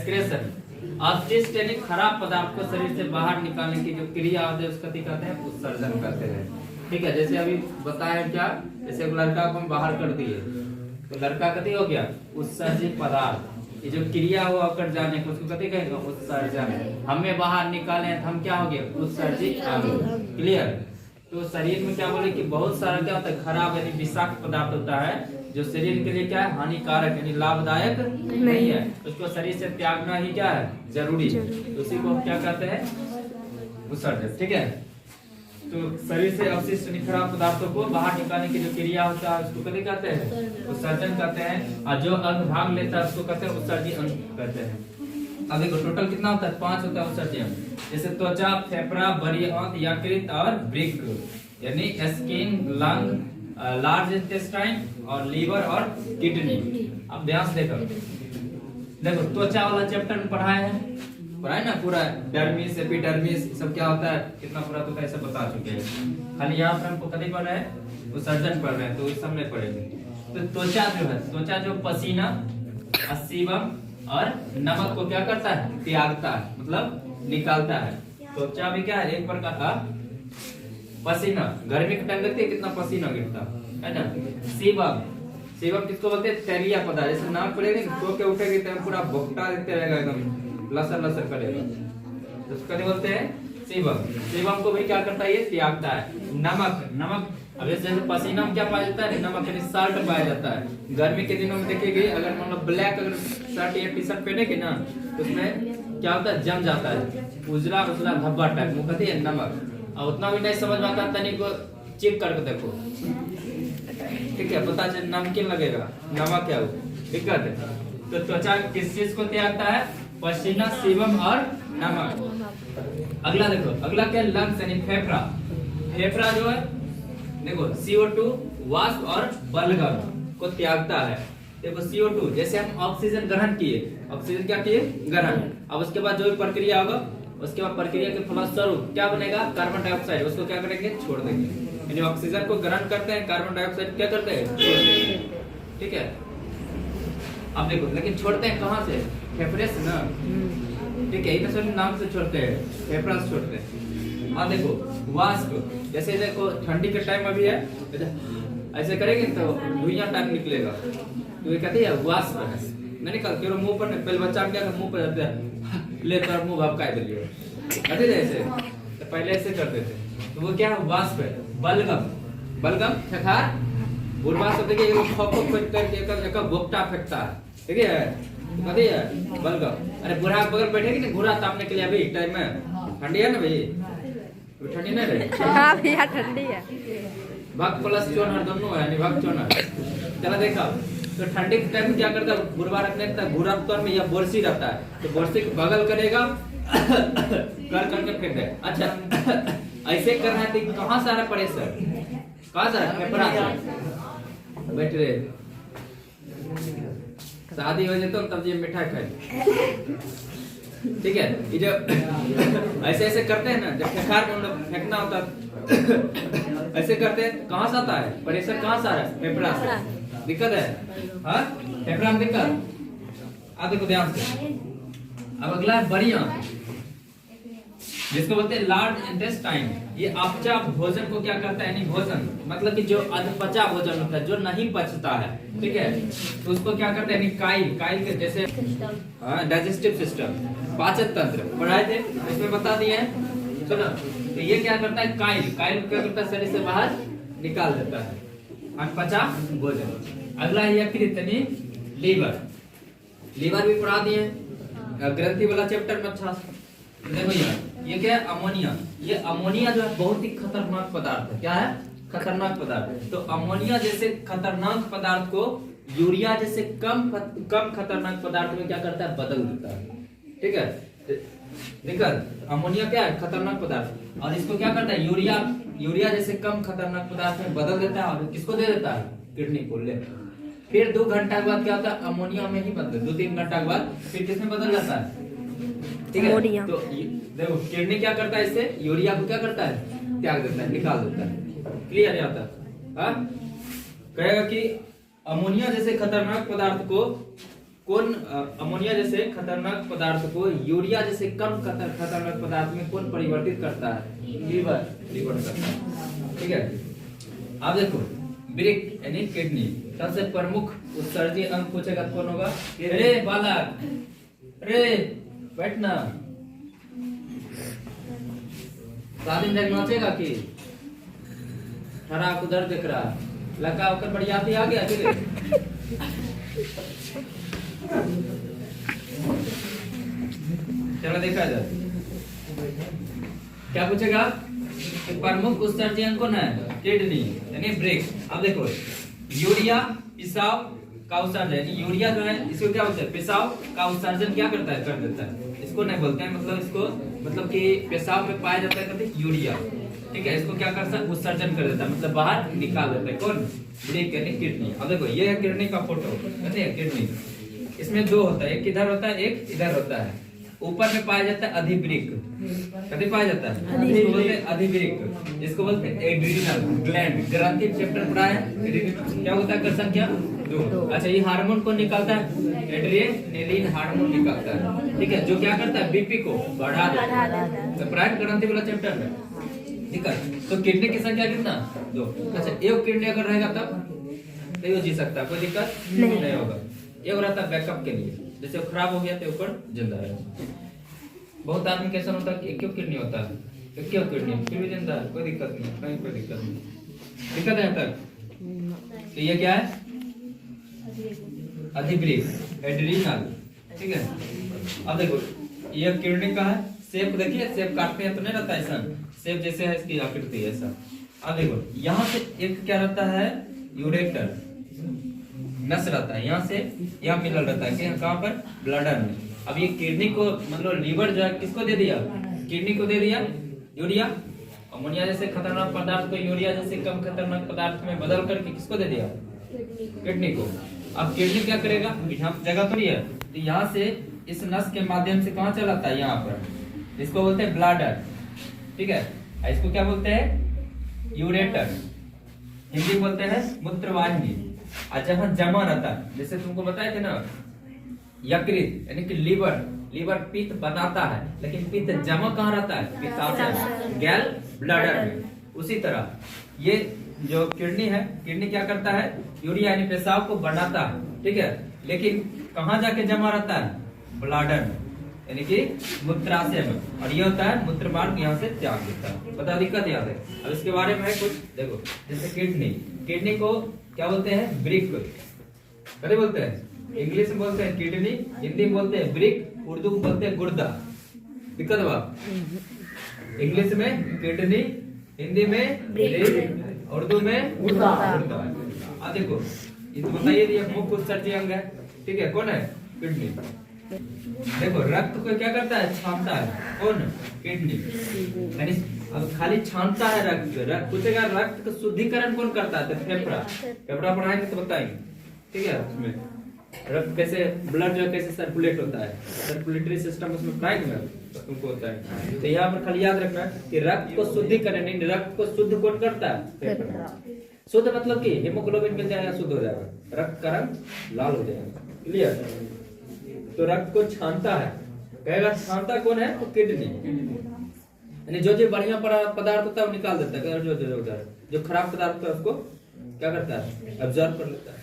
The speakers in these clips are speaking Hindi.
एक्सक्रेशन, अपशिष्ट यानी खराब पदार्थ को शरीर से बाहर निकालने की जो क्रिया होती है उसका कहते हैं उत्सर्जन करते हैं। ठीक है, जैसे अभी बताया क्या, जैसे एक लड़का को हम बाहर कर दिए तो लड़का कथी हो गया, उत्सर्जित पदार्थ। ये जो क्रिया हुआ कर जाने को उसको कथी कहेंगे, उत्सर्जन। हमें बाहर निकाले तो हम क्या हो गए, उत्सर्जित अंग। क्लियर। तो शरीर में क्या बोले कि बहुत सारा क्या होता है, खराब यानी विषाक्त पदार्थ होता है जो शरीर के लिए क्या है, हानिकारक यानी लाभदायक नहीं है, उसको शरीर से त्यागना ही क्या है, जरूरी है। तो उसी को हम क्या कहते हैं, उत्सर्जन। ठीक है, तो शरीर से अवशिष्ट यानी खराब पदार्थों को बाहर निकालने की जो क्रिया होता है उसको कभी कहते हैं, उत्सर्जन कहते हैं। और जो अंग भाग लेता है उसको कहते हैं उत्सर्जी अंग कहते हैं। अब देखो टोटल कितना होता है, 5 होता है उत्सर्जी अंग। जैसे त्वचा, फेफड़ा, बड़ी आंत, यकृत और वृक्क यानी स्किन, लंग, लार्ज इंटेस्टाइन और लीवर और किडनी। अब ध्यान से देखो त्वचा वाला चैप्टर में पढ़ाए ना पूरा, डर्मिस, एपिडर्मिस सब क्या होता है, कितना पूरा तो कैसे बता चुके हैं। खाली यहाँ पर हमको कभी पढ़ रहे हैं, उत्सर्जन पढ़ रहे हैं, तो इस सब में पढ़ेंगे। तो त्वचा जो है, त्वचा जो पसीना, सीबम और नमक को क्या करता है, त्यागता है, मतलब निकालता है। त्वचा भी क्या है, एक प्रकार का पसीना, गर्मी के टाइम देखते हैं कितना पसीना गिरता है ना। सीबम, सीबम किसको बोलते हैं, तैलीय पदार्थ। जैसे नाक पड़ेगा सो के उठेगी तो पूरा भुगटा देते रहेगा, एकदम लसर लसर करेगा, तो उसको बोलते हैं सीबम। सीबम को भी क्या करता है, ये त्यागता है। नमक, नमक अब जैसे पसीना में क्या पाया जाता है, नमक यानी साल्ट पाया जाता है। गर्मी के दिनों में देखिएगा, अगर मान लो ब्लैक अगर शर्ट या टी शर्ट पहनेगे ना तो उसमें क्या होता है, जम जाता है, उजला उजला धब्बा टाइप, वो कहते हैं नमक। और उतना भी नहीं समझ में आता, तनिक को चेक करके देखो, ठीक है, पता चल नमकीन लगेगा, नमक है वो, दिक्कत है। तो त्वचा किस चीज को त्यागता है, पसीना, सीबम और नमक। अगला देखो, अगला क्या, लंग्स यानी फेफड़ा। फेफड़ा जो है देखो CO2, वाष्प और बलगम को त्यागता है। देखो CO2 जैसे हम ऑक्सीजन ग्रहण किए, ऑक्सीजन क्या किए, ग्रहण। अब उसके बाद जो भी प्रक्रिया होगा, उसके बाद प्रक्रिया के फलस्वरूप क्या बनेगा, कार्बन डाइऑक्साइड, उसको क्या करेंगे, छोड़ देंगे। यानी ऑक्सीजन को ग्रहण करते हैं, कार्बन डाइऑक्साइड क्या करते हैं, छोड़ देते हैं। ठीक है, अब देखो लेकिन छोड़ते हैं कहाँ से, फेफड़े से ना। ठीक है, इधर से नाम से छोड़ते हैं, फेफड़ा से छोड़ते हैं। हाँ देखो वाष्प, जैसे देखो ठंडी के टाइम अभी है, ऐसे करेंगे तो धुइयां टाइप निकलेगा, तो ये कहते हैं वाष्प है, नहीं निकल के मुंह पर, पहले बच्चा क्या मुंह पर जाते हैं, ले तर मुंह भपकाए दिलिए, कहते थे ऐसे, तो पहले ऐसे करते थे, तो वो क्या है, वाष्प है। बलगम, बलगम ठखार, बुढ़वा से देखिए ये खो फेंक करके एक गोपटा फेंकता है, ठीक है, कहते हैं बलगम। अरे बुढ़ा बगल बैठेगी ना घूरा तापने के लिए, अभी टाइम में ठंडी है ना भाई, ठंडी नहीं रही, हाँ भैया ठंडी है। भक्त प्लस चोनर दोनों है, भक्त चोनर। चला देखा, तो ठंडी के टाइम में क्या करता है, बुढ़वा रखने का घूरा तौर में या बोरसी रहता है, तो बोरसी को बगल करेगा कर करके फेंक दे। अच्छा ऐसे करना है तो कहाँ से आ रहा प्रेशर, कहाँ से आ रहा, फेफड़ा से। बैठ रहे शादी हो जाए तो तब ये मिठाई खाए, ठीक है। ये जो ऐसे ऐसे करते हैं ना, जब फेखार में हम लोग फेंकना होता ऐसे करते हैं, कहाँ से आता है प्रेशर, कहाँ से आ रहा है, फेफड़ा से। दिक्कत है, हाँ फेफड़ा में दिक्कत। आप देखो ध्यान से, अब अगला है बड़ी आंत, जिसको बोलते हैं लार्ज इंटेस्टाइन। ये अपचा भोजन को क्या करता है, यानी भोजन मतलब कि जो अधपचा भोजन होता है, जो नहीं पचता है, ठीक है, तो उसको क्या करता है, यानी काइल, काइल के जैसे डाइजेस्टिव सिस्टम, पाचन तंत्र पढ़ाए थे, इसमें बता दिए हैं, सुनो। तो ये क्या करता है, काइल, काइल क्या करता है, शरीर से बाहर निकाल देता है अनपचा भोजन। अगला है यकृत यानी लीवर, लीवर भी पढ़ा दिए, ग्रंथि वाला चैप्टर में अच्छा। देखो ये क्या है, अमोनिया। ये अमोनिया जो है बहुत ही खतरनाक पदार्थ है, क्या है, खतरनाक पदार्थ। तो अमोनिया जैसे खतरनाक पदार्थ को यूरिया जैसे कम खतरनाक पदार्थ में क्या करता है, बदल देता है, ठीक है। दिक्कत, अमोनिया क्या है, खतरनाक पदार्थ, और इसको क्या करता है, यूरिया, यूरिया जैसे कम खतरनाक पदार्थ में बदल देता है, और किसको दे देता है, किडनी को। ले फिर 2 घंटा के बाद क्या होता है, अमोनिया में ही बदल, 2-3 घंटा के बाद फिर किसमें बदल जाता है, ठीक है। तो देखो किडनी क्या करता है, इससे यूरिया को क्या करता है, त्याग देता है, निकाल देता है। क्लियर है आता है? कहेगा कि अमोनिया जैसे खतरनाक पदार्थ को कौन अमोनिया जैसे खतरनाक पदार्थ को यूरिया जैसे कम खतरनाक पदार्थ में कौन परिवर्तित करता है? लीवर करता है। ठीक है, अब देखो वृक्क यानी किडनी सबसे प्रमुख उत्सर्जी अंग पूछेगा तो कौन होगा? अरे बालक, अरे बैठना, शादी में नाचेगा कि हरा उधर देख रहा लगा होकर बढ़ियाती आ गया ठीक है। चलो देखा जाए क्या पूछेगा? प्रमुख उत्सर्जी अंग कौन है? किडनी यानी वृक्क। अब देखो यूरिया पेशाब का उत्सर्जन, यानी यूरिया जो है इसको क्या बोलते हैं? पेशाब का उत्सर्जन क्या करता है? कर देता है। इसको नहीं बोलते हैं, मतलब इसको मतलब कि पेशाब में पाया जाता है कहते हैं यूरिया। ठीक है, इसको क्या करता है? उत्सर्जन कर देता है, मतलब बाहर निकाल देता है। कौन? वृक्क यानी किडनी। अब देखो ये है किडनी का फोटो, कहते हैं किडनी। इसमें दो होता है, एक इधर होता है, एक इधर होता है। ऊपर में पाया जाता है अधिवृक्क। कभी पाया जाता है? इसको बोलते हैं अधिवृक्क, इसको बोलते हैं एड्रिनल ग्लैंड। ग्रंथि चैप्टर पढ़ा है, एड्रिनल क्या होता है? कर संख्या 2। अच्छा, ये हार्मोन कौन निकालता है? एड्रेनलिन हार्मोन निकालता है। ठीक है, जो क्या करता है? बीपी को बढ़ा देता है। तो प्राइम ग्रंथि वाला चैप्टर में। ठीक है, तो किडनी की संख्या कितना? 2। अच्छा, एक किडनी अगर रहेगा तब नहीं जी सकता, कोई दिक्कत नहीं होगा। ये रहता है बैकअप के लिए, जैसे खराब हो गया तो ऊपर जिंदा रहे। बहुत आदमी कैसा होता है कि एक किडनी होता है, एक किडनी फिर भी जिंदा है, कोई दिक्कत नहीं, कहीं कोई दिक्कत नहीं। दिक्कत है तक। तो ये क्या है? अधिवृक्क एड्रिनल। ठीक है, अब देखो ये किडनी का है शेप, देखिए शेप काटते हैं तो नहीं रहता ऐसा, शेप जैसे है इसकी आकृति ऐसा। अब देखो यहाँ से एक क्या रहता है? यूरेटर नस रहता है, यहाँ से यहाँ मिलल रहता है, कहाँ पर? ब्लडर में। अब ये किडनी को मतलब लीवर जो है किसको दे दिया? किडनी को दे दिया यूरिया। अमोनिया जैसे खतरनाक पदार्थ को यूरिया जैसे कम खतरनाक पदार्थ में बदल करके किसको दे दिया? किडनी को। अब किडनी क्या करेगा? यहाँ जगह थोड़ी है, तो यहाँ से इस नस के माध्यम से कहाँ चलाता है? यहाँ पर। इसको बोलते हैं ब्लडर। ठीक है, इसको क्या बोलते हैं? यूरेटर। हिंदी बोलते हैं मूत्रवाहिनी। और जहाँ जमा रहता है, जैसे तुमको बताए थे ना यकृत यानी कि लीवर पित्त बनाता है, लेकिन पित्त जमा कहाँ रहता है? पित्ताशय गैल ब्लडर में। उसी तरह ये जो किडनी है, किडनी क्या करता है? यूरिया यानी पेशाब को बनाता है। ठीक है, लेकिन कहाँ जाके जमा रहता है? ब्लडर में यानी कि मूत्राशय में। और ये होता है मूत्र मार्ग, यहाँ से त्याग देता है। बता दिक्कत याद है? अब इसके बारे में है कुछ देखो, जैसे किडनी को क्या बोलते हैं? वृक्क। कभी बोलते हैं? इंग्लिश में बोलते हैं किडनी, हिंदी में बोलते हैं वृक्क, उर्दू में बोलते हैं गुर्दा। दिक्कत हुआ? इंग्लिश में किडनी, हिंदी में वृक्क, उर्दू में गुर्दा। अब देखो बताइए ये मुख्य उत्सर्जी अंग है। ठीक है, कौन है? किडनी। देखो रक्त को क्या करता है? छानता है। कौन? किडनी। यानी अब खाली छानता है रक्त पूछेगा रक्त का शुद्धिकरण कौन करता है? फेफड़ा पढ़ाएंगे तो बताएंगे। ठीक है, उसमें रक्त कैसे ब्लड जो कैसे सर्कुलेट होता है, सर्कुलेटरी सिस्टम उसमें पढ़ाएंगे ना तो तुमको होता है। तो यहाँ पर खाली याद रखना कि रक्त को शुद्धिकरण, रक्त को शुद्ध कौन करता है? फेफड़ा। शुद्ध मतलब कि हेमोग्लोबिन मिल जाएगा, शुद्ध हो जाएगा, रक्त का रंग लाल हो जाएगा। क्लियर? तो रक्त को छानता है, कहेगा छानता कौन है? तो किडनी। यानी जो बढ़िया पदार्थ होता है वो निकाल देता है, जो खराब पदार्थ होता है उसको क्या करता है? ऑब्जर्व कर लेता है।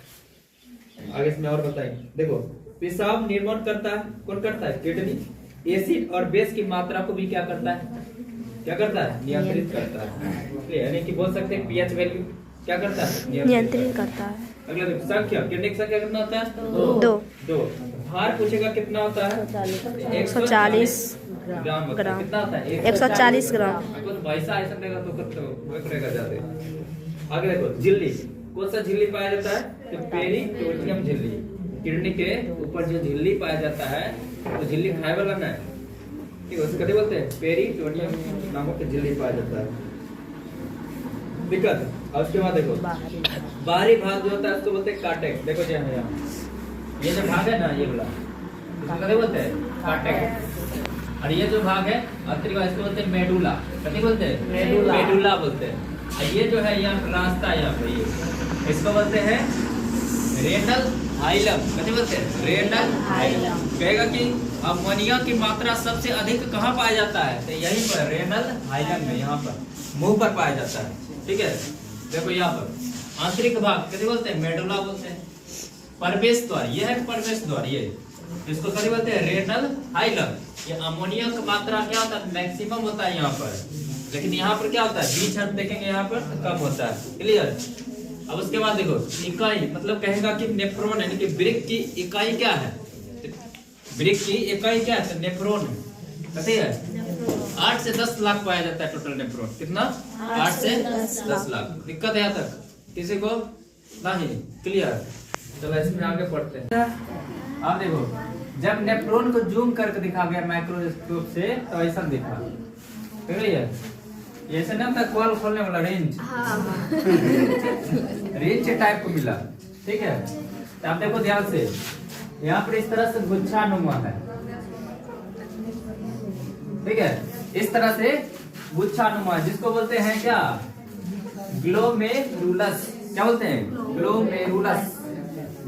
आगे इसमें और बताएंगे। देखो पेशाब निर्माण करता है कौन करता है? किडनी। एसिड और बेस की मात्रा को भी क्या करता है? क्या करता है? नियंत्रित करता है। यानी कि बोल सकते हैं पीएच वैल्यू क्या करता है? नियंत्रित करता है। अगला देखो संख्या, किडनी की संख्या कितना होता है? 2। भार पूछेगा कितना होता है? 140 ग्राम। कितना होता है? 140 ग्राम। पैसा ऐसा देगा तो करेगा ज्यादा। आगे देखो झिल्ली, कौन सा झिल्ली पाया जाता है? तो पेरिटोनियम झिल्ली। किडनी के ऊपर जो झिल्ली पाया जाता है तो झिल्ली खाए वाला ना है, ठीक है, उसे कभी बोलते हैं पेरिटोनियम नामक झिल्ली पाया जाता है। दिक्कत। और उसके बाद देखो बाहरी भाग जो होता है उसको बोलते हैं कार्टेक्स। देखो यहाँ ये जो भाग है ना ये वाला इसको कभी बोलते हैं? कार्टेक्स। और ये जो भाग है आंतरिक भाग इसको बोलते हैं मेडुला। कभी बोलते हैं? मेडुला बोलते हैं। और ये जो है यहाँ रास्ता यहाँ पे ये इसको बोलते हैं रेनल हाइलम, कहते बोलते हैं रेनल हाइलम। कहेगा कि अमोनिया की मात्रा सबसे अधिक कहाँ पाया जाता है, तो यहीं पर रेनल हाइलम में, यहाँ पर मुंह पर पाया जाता है। ठीक है, देखो यहाँ पर आंतरिक भाग कहते बोलते हैं मेडुला बोलते हैं, प्रवेश द्वार, यह है प्रवेश द्वार, ये इसको कहते बोलते हैं रेनल हाइलम। ये अमोनिया की मात्रा क्या होता है, मैक्सिमम होता है यहाँ पर, लेकिन यहाँ पर क्या होता है, बीच हम देखेंगे यहाँ पर कम होता है। क्लियर। अब उसके बाद देखो इकाई, मतलब कहेगा कि नेफ्रॉन यानी कि वृक्क की इकाई क्या है, वृक्क की इकाई क्या है, तो नेफ्रॉन कहते हैं 8 से 10 लाख पाया जाता है टोटल नेफ्रॉन। कितना, 8 से 10 लाख। दिक्कत है यहाँ तक किसी को नहीं? क्लियर। चलो इसमें आगे पढ़ते हैं। आप देखो जब नेफ्रॉन को जूम करके दिखा गया माइक्रोस्कोप से तो ऐसा दिखा, क्लियर। ऐसे ना था कॉल खोलने वाला रेंज, रेंज टाइप को मिला। ठीक है, तो आप देखो ध्यान से, यहाँ पर इस तरह से गुच्छानुमा है। ठीक है, इस तरह से गुच्छानुमा, जिसको बोलते हैं क्या, ग्लोमेरुलस। क्या बोलते हैं, ग्लोमेरुलस।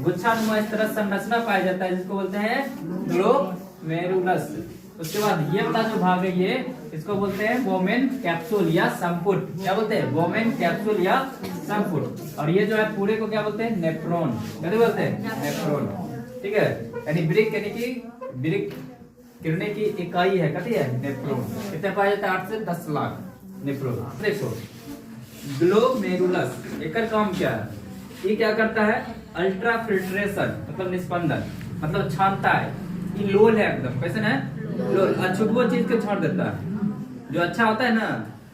गुच्छानुमा इस तरह संरचना पाया जाता है, जिसको बोलते हैं ग्लोमेरुलस। उसके बाद ये वाला जो भाग है ये, इसको बोलते हैं वोमेन कैप्सूल या संपुट। क्या बोलते हैं, वोमेन कैप्सूल या संपुट। और ये जो है पूरे को क्या बोलते हैं, नेफ्रॉन। क्या बोलते हैं, नेफ्रॉन। ठीक है, यानी वृक्क, यानी कि वृक्क गिरने की इकाई है, कहती है नेफ्रॉन। कितने पाया जाता है, 8 से 10 लाख नेफ्रॉन। देखो ग्लोमेरुलस, एक काम क्या है, ये क्या करता है, अल्ट्रा फिल्ट्रेशन, मतलब निस्पंदन, मतलब छानता है। ये लोल है एकदम, कैसे है, लोल। अछुत चीज को छोड़ देता है। जो अच्छा होता है ना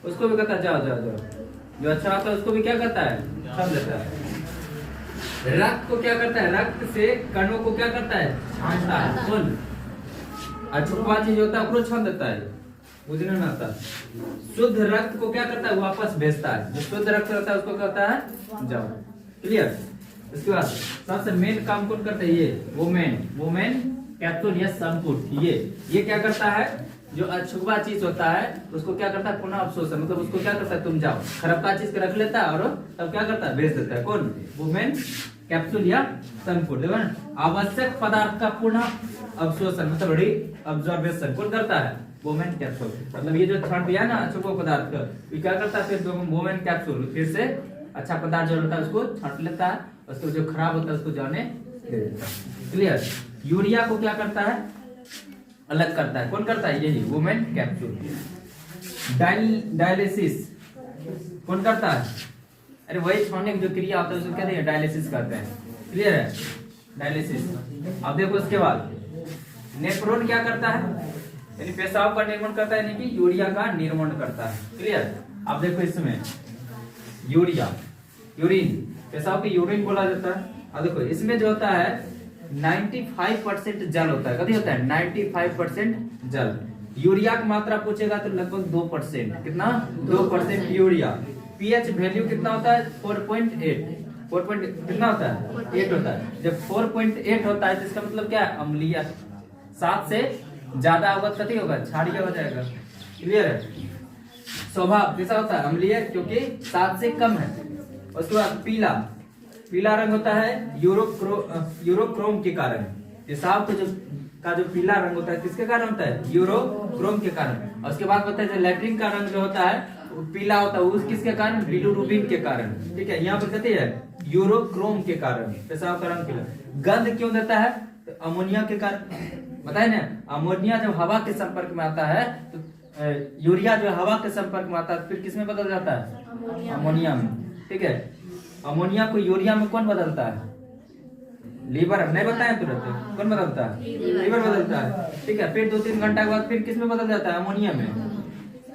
उसको भी कहता है जाओ जाओ जाओ, जो अच्छा होता है उसको भी क्या करता है, छोड़ देता है। रक्त को क्या करता है, रक्त से कणों को क्या करता है, छानता है। कौन, अछुआ चीज होता है उसको छोड़ देता है, बुझने में आता। शुद्ध रक्त को क्या करता है, वापस भेजता है। जो शुद्ध रक्त होता है उसको कहता है जाओ। क्लियर। इसके बाद सबसे मेन काम कौन करता है, ये वोमेन कैप्सूल या संपुट। ये क्या करता है, जो अछुआ चीज होता है उसको क्या करता है, पुनः अवशोषण, मतलब उसको क्या करता है, तुम जाओ, खराब चीज को रख लेता है और तब क्या करता है, भेज देता है। कौन, वोमेन कैप्सूल या संपुट। देखो ना, आवश्यक पदार्थ का पुनः अवशोषण, मतलब री अब्जॉर्बेशन कौन करता है, वोमेन कैप्सूल। मतलब ये जो छांट दिया ना अछुआ पदार्थ का, ये क्या करता है, फिर वोमेन कैप्सूल फिर से अच्छा पदार्थ जो होता है उसको छांट लेता है, उसको जो खराब होता है उसको जाने दे देता है। क्लियर। यूरिया को क्या करता है, अलग करता है। कौन करता है, यही वोमेन कैप्सूल। डायलिसिस कौन करता है, अरे वही छोड़ने की जो क्रिया होता है उसको कहते हैं डायलिसिस करते हैं। क्लियर है, डायलिसिस। अब देखो उसके बाद नेफ्रॉन क्या करता है, यानी पेशाब का निर्माण करता है, यानी कि यूरिया का निर्माण करता है। क्लियर। अब देखो इसमें यूरिया, यूरिन, पेशाब की यूरिन बोला जाता है। अब देखो इसमें जो होता है 95% जल होता है। कभी होता है 95% जल। यूरिया की मात्रा पूछेगा तो लगभग 2%। कितना, 2% यूरिया। पीएच वैल्यू कितना होता है, 4.8। कितना होता है, 8 होता है। जब 4.8 होता है तो इसका मतलब क्या है, अम्लीय। 7 से ज्यादा होगा तो कथी होगा, क्षारीय हो जाएगा। क्लियर है। स्वभाव कैसा होता है, अम्लीय, क्योंकि 7 से कम है। उसके बाद पीला रंग होता है यूरोक्रोम के कारण। पेशाब का जो पीला रंग होता है किसके कारण होता है, यूरोक्रोम के कारण। और उसके बाद होता है जो लैट्रिन का रंग जो होता है वो पीला होता है, उस किसके कारण, बिलिरुबिन के कारण। ठीक है, यहाँ पर कहते हैं यूरोक्रोम के कारण पेशाब का रंग पीला। गंध क्यों देता है, तो अमोनिया के कारण। बताए ना, अमोनिया जब हवा के संपर्क में आता है तो यूरिया जो हवा के संपर्क में आता है फिर किसमें बदल जाता है, अमोनिया में। ठीक है, अमोनिया को यूरिया में कौन बदलता है, लीवर। नहीं बताया तुरंत, कौन बदलता है, लीवर बदलता है। ठीक है, फिर 2-3 घंटा के बाद फिर किसमें बदल जाता है, अमोनिया में।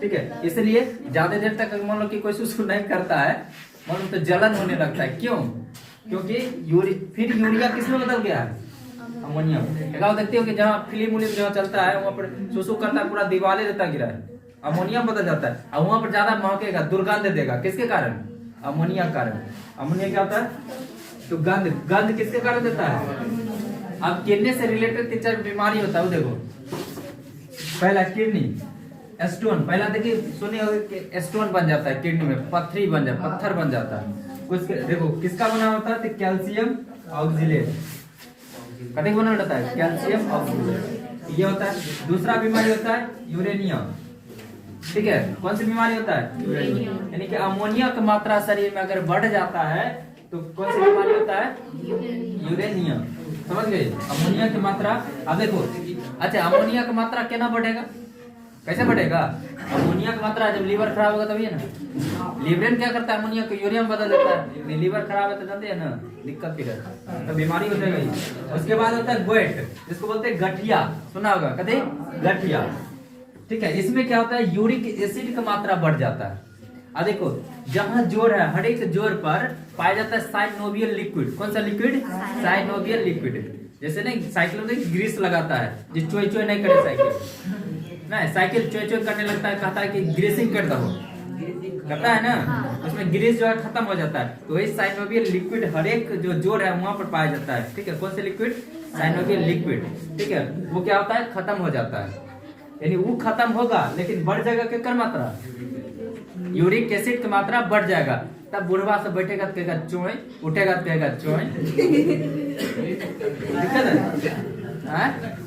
ठीक है, इसलिए ज्यादा देर तक मान लो कि कोई सुसु नहीं करता है, मान लो तो जलन होने लगता है। क्यों, क्योंकि फिर यूरिया किसमें बदल गया है, अमोनिया में। देखते हो कि जहाँ फिल्म जहाँ चलता है वहाँ पर सुसु करता है, पूरा दीवाले देता गिरा है, अमोनिया बदल जाता है। और वहाँ पर ज्यादा महकेगा, दुर्गंध देगा, किसके कारण, अमोनिया कारण। अमोनिया क्या होता है, तो गंध किसके कारण देता है। अब किडनी से रिलेटेड 3-4 बीमारी होता है, वो देखो। पहला किडनी स्टोन, पहला देखिए सुनिए कि स्टोन बन जाता है किडनी में, पत्थर बन जाता है। कुछ देखो किसका बना होता है, तो कैल्शियम ऑक्सलेट। कथी बनल रहता है, कैल्शियम ऑक्सीजन। ये होता है। दूसरा बीमारी होता है यूरेनिया, ठीक है। कौन सी बीमारी होता है, यूरेनिया, यानी कि अमोनिया की मात्रा शरीर में अगर बढ़ जाता है तो कौन सी बीमारी होता है, यूरेनिया। समझ गए, अमोनिया की मात्रा। अब देखो, अच्छा अमोनिया की मात्रा क्या बढ़ेगा, कैसे बढ़ेगा, अमोनिया की मात्रा जब लीवर खराब होगा तभी है ना। लीवर क्या करता है, अमोनिया को यूरिया में बदल देता है। लीवर खराब है तो जानते हैं ना, दिक्कत फिर है, तो बीमारी हो जाएगी। उसके बाद होता है गोएट, जिसको बोलते हैं गठिया, सुना होगा कभी, गठिया, ठीक है। इसमें क्या होता है, यूरिक एसिड की मात्रा बढ़ जाता है। अब देखो, जहां जोड़ है, हर एक जोड़ पर पाया जाता है साइनोवियल लिक्विड। कौन सा लिक्विड, साइनोवियल लिक्विड। जैसे नहीं साइकिल में ग्रीस लगाता है, जो चोई चोई नहीं करे साइकिल, नहीं साइकिल चोई चोई करने लगता है, कहता है कि ग्रीसिंग कर दो, करता है ना, उसमें ग्रीस जो है खत्म हो जाता है। तो वही साइनोवियल लिक्विड हर एक जो जोड़ है वहां पर पाया जाता है, ठीक है। कौन से लिक्विड, साइनोवियल लिक्विड, ठीक है। वो क्या होता है, खत्म हो जाता है, यानी वो खत्म होगा लेकिन बढ़ जाएगा क्या मात्रा, यूरिक एसिड की मात्रा बढ़ जाएगा। तब बुढ़वा से बैठेगा तो कहेगा चोय, उठेगा तो कहेगा चोय, दिक्कत है।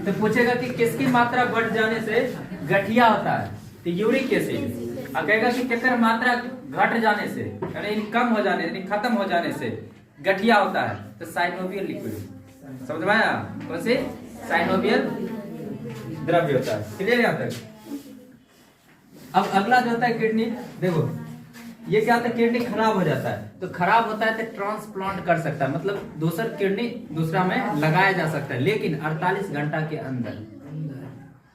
तो पूछेगा कि किसकी मात्रा बढ़ जाने से गठिया होता है, तो यूरिक एसिड। और कहेगा कि किसकी मात्रा घट जाने से, यानी कम हो जाने, यानी खत्म हो जाने से गठिया होता है, तो साइनोवियल लिक्विड। समझ में आया, कौन से, साइनोवियल द्रव्य होता है। क्लियर यहाँ तक। अब अगला जो होता है किडनी, देखो ये क्या होता है, किडनी खराब हो जाता है, तो खराब होता है तो ट्रांसप्लांट कर सकता है, मतलब दूसरा किडनी दूसरा में लगाया जा सकता है, लेकिन 48 घंटा के अंदर,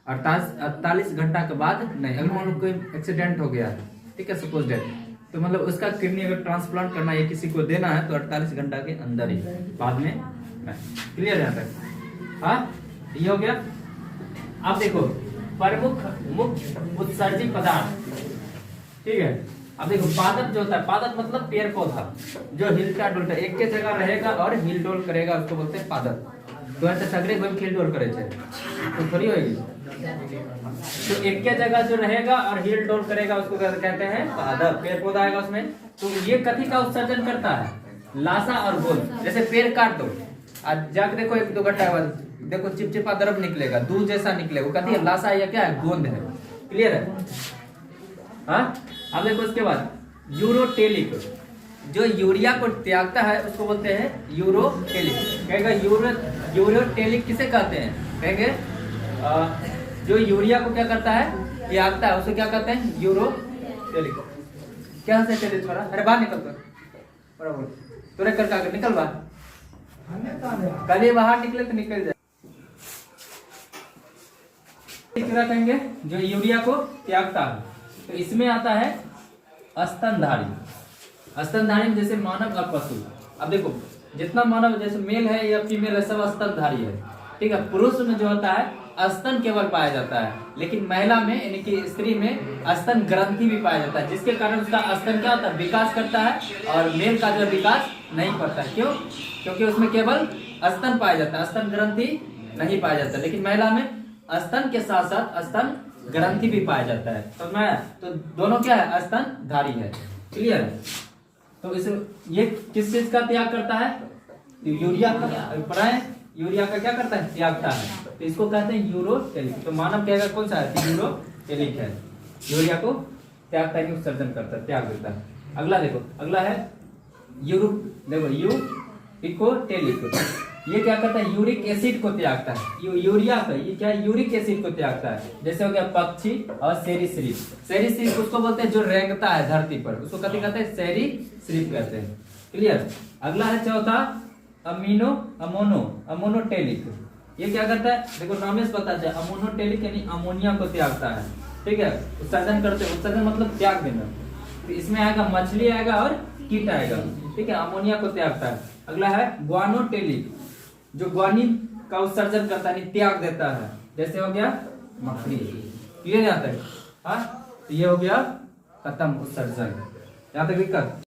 48 घंटा के बाद नहीं। अगर मान लो कोई एक्सीडेंट हो गया, ठीक है, सपोज डेट, तो मतलब उसका किडनी अगर ट्रांसप्लांट करना है, किसी को देना है, तो 48 घंटा के अंदर ही, बाद में नहीं। क्लियर यहाँ तक, हाँ ये हो गया। अब देखो प्रमुख मुख्य उत्सर्जी पदार्थ, ठीक है। अब देखो पादप जो होता है, पादप मतलब पेड़ पौधा जो हिलता डुलता एक के जगह रहेगा और हिल डोल करेगा, उसको बोलते हैं पादप। तो ऐसे सगरे घूम हिल डोल करे तो थोड़ी होगी, तो एक के जगह जो रहेगा और हिल डोल करेगा उसको कहते हैं पादप। पेड़ पौधा आएगा उसमें, तो ये कथी का उत्सर्जन करता है, लाशा और गोंद। जैसे पेड़ काट दो, आज जाके देखो 1-2 घंटा बाद देखो चिपचिपा द्रव निकलेगा, दूध जैसा निकलेगा, वो कहती है लाशा या क्या है, गोंद है। क्लियर है, हाँ। अब देखो उसके बाद यूरोटेलिक, जो यूरिया को त्यागता है उसको बोलते हैं यूरोटेलिक। कहेगा यूरोटेलिक किसे कहते हैं, कहेंगे जो यूरिया को क्या करता है, त्यागता है, उसको क्या कहते हैं, यूरोटेलिक। क्या से चले थोड़ा, अरे बाहर निकल कर, बराबर तुरंत कर निकल बाहर, कभी बाहर निकले तो निकल जाए। कहेंगे जो यूरिया को त्यागता है, तो इसमें आता है स्तनधारी। स्तनधारी में जैसे मानव और पशु। अब देखो जितना मानव जैसे मेल है या फीमेल है, सब स्तनधारी है, ठीक है। पुरुष में जो होता है स्तन केवल पाया जाता है, लेकिन महिला में यानी कि स्त्री में स्तन ग्रंथि भी पाया जाता है, जिसके कारण उसका स्तन क्या होता है, विकास करता है, और मेल का जो विकास नहीं करता है। क्यों, क्योंकि उसमें केवल स्तन पाया जाता है, स्तन ग्रंथि नहीं पाया जाता। लेकिन महिला में स्तन के साथ साथ स्तन ग्रंथि भी पाया जाता है, तो मैं तो दोनों क्या है, स्तनधारी है। क्लियर, तो इस ये किस चीज का त्याग करता है, तो यूरिया का, पढ़ाए यूरिया का क्या करता है, त्यागता है, तो इसको कहते हैं यूरोटेलिक। तो मानव कहेगा कौन सा है, यूरोटेलिक है, यूरिया को त्यागता है, उत्सर्जन करता है, त्याग देता है। अगला देखो, अगला है यूरिकोटेलिक। ये क्या करता है, यूरिक एसिड को त्यागता है। यूरिया का ये क्या है, यूरिक एसिड को त्यागता है। जैसे हो गया पक्षी और सरीसृप। सरीसृप उसको बोलते हैं जो रेंगता है धरती पर, उसको कथी कहते हैं, सरीसृप कहते हैं। क्लियर। अगला है चौथा अमोनोटेलिक। ये क्या करता है, देखो नाम से पता चला, अमोनोटेलिक यानी अमोनिया को त्यागता है, ठीक है। उत्सर्जन करते हैं, उत्सर्जन मतलब त्याग देना। तो इसमें आएगा मछली आएगा और कीट आएगा, ठीक है, अमोनिया को त्यागता है। अगला है ग्वानोटेलिक, जो ग्वानिन का उत्सर्जन करता है, त्याग देता है, जैसे हो गया मछली। क्लियर यहाँ तक, हाँ। तो ये हो गया खत्म उत्सर्जन, यहाँ तक दिक्कत।